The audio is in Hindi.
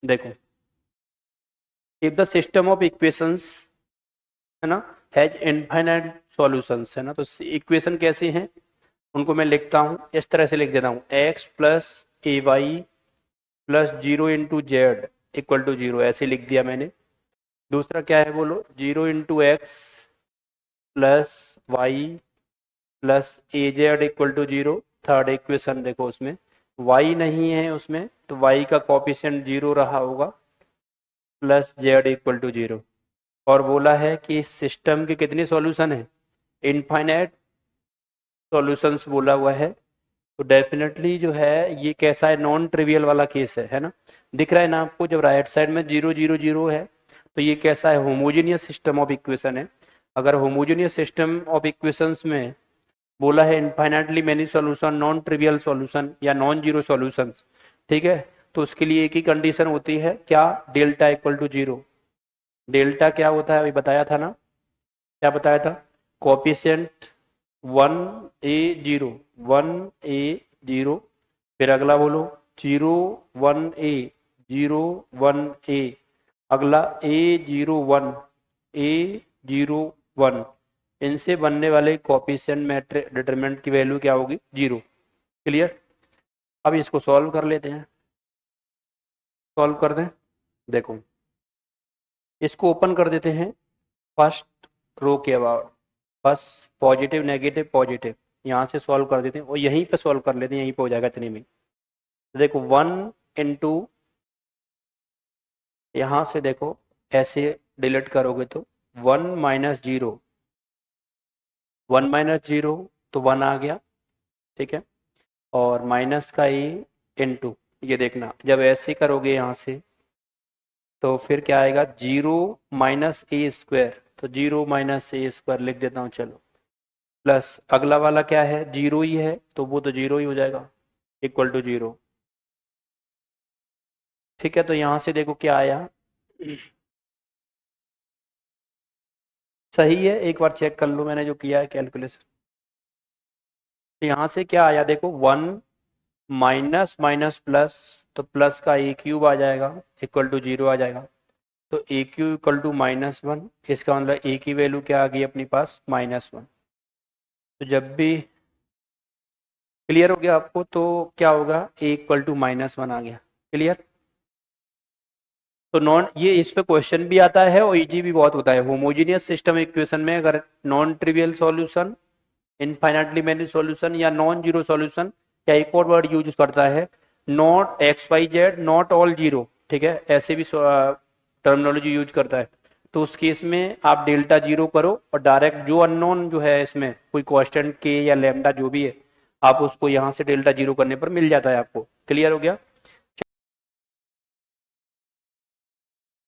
देखो, if the system of equations, है ना, हैज इनफाइनाइट सॉल्यूशंस, है ना, तो इक्वेशन कैसे हैं उनको मैं लिखता हूँ, इस तरह से लिख देता हूँ, X plus A Y plus zero into Z equal to zero, ऐसे लिख दिया मैंने। दूसरा क्या है बोलो, zero into X plus Y plus A Z equal to zero. Third equation देखो, उसमें वाई नहीं है उसमें, तो वाई का कॉफिशिएंट जीरो रहा होगा, plus Z equal to zero. और बोला है कि इस सिस्टम के कितने सॉल्यूशन है, इनफाइनाइट सॉल्यूशंस बोला हुआ है। तो डेफिनेटली जो है ये कैसा है, नॉन ट्रिवियल वाला केस है ना। दिख रहा है ना आपको, जब राइट साइड में जीरो जीरो जीरो है तो ये कैसा है, होमोजेनियस सिस्टम ऑफ इक्वेशन है। अगर होमोजेनियस सिस्टम ऑफ इक्वेशंस में बोला है infinitely many solution, non trivial solution या नॉन जीरो सॉल्यूशन, ठीक है, तो उसके लिए एक ही कंडीशन होती है, क्या, delta equal to zero. Delta क्या होता है अभी बताया था ना, क्या बताया था, कोफिशिएंट वन ए जीरो, वन ए जीरो, फिर अगला बोलो जीरो वन ए, जीरो वन ए, अगला ए जीरो वन, ए जीरो वन, इनसे बनने वाले कोफिशिएंट मैट्रिक्स डिटरमिनेंट की वैल्यू क्या होगी, जीरो। क्लियर। अब इसको सॉल्व कर लेते हैं, सॉल्व कर दें। देखो, इसको ओपन कर देते हैं फर्स्ट रो के अबाउट, बस पॉजिटिव नेगेटिव पॉजिटिव, यहाँ से सॉल्व कर देते हैं और यहीं पे सॉल्व कर लेते हैं, यहीं पे हो जाएगा इतने में। तो देखो वन इंटू, यहाँ से देखो ऐसे डिलीट करोगे तो one minus zero, one minus zero तो वन आ गया, ठीक है, और माइनस का ए इंटू, ये देखना जब ऐसे करोगे यहाँ से तो फिर क्या आएगा, जीरो माइनस ए स्क्वायर, तो जीरो माइनस ए स्क्वायर लिख देता हूँ चलो, प्लस अगला वाला क्या है, जीरो ही है तो वो तो जीरो ही हो जाएगा, इक्वल टू जीरो। ठीक है, तो यहाँ से देखो क्या आया, सही है, एक बार चेक कर लो मैंने जो किया है कैलकुलेशन। तो यहाँ से क्या आया देखो, वन माइनस माइनस प्लस, तो प्लस का ए क्यूब आ जाएगा इक्वल टू जीरो आ जाएगा, तो A cube equal to minus one, इसका मतलब ए की वैल्यू क्या आ गई अपने पास, माइनस वन। तो जब भी क्लियर हो गया आपको, तो क्या होगा, ए इक्वल टू माइनस वन आ गया। क्लियर। तो नॉन, ये इस पे क्वेश्चन भी आता है और इजी भी बहुत होता है, होमोजेनियस सिस्टम इक्वेशन में अगर non trivial solution, infinitely many solution या नॉन जीरो सॉल्यूशन, या एक और वर्ड यूज करता है, not X Y Z not all zero, ठीक है, ऐसे भी टर्मिनोलॉजी यूज करता है। तो उस केस में आप डेल्टा जीरो करो और डायरेक्ट जो अननोन जो है इसमें कोई कांस्टेंट के या लैम्डा जो भी है, आप उसको यहाँ से डेल्टा जीरो करने पर मिल जाता है आपको। क्लियर हो गया।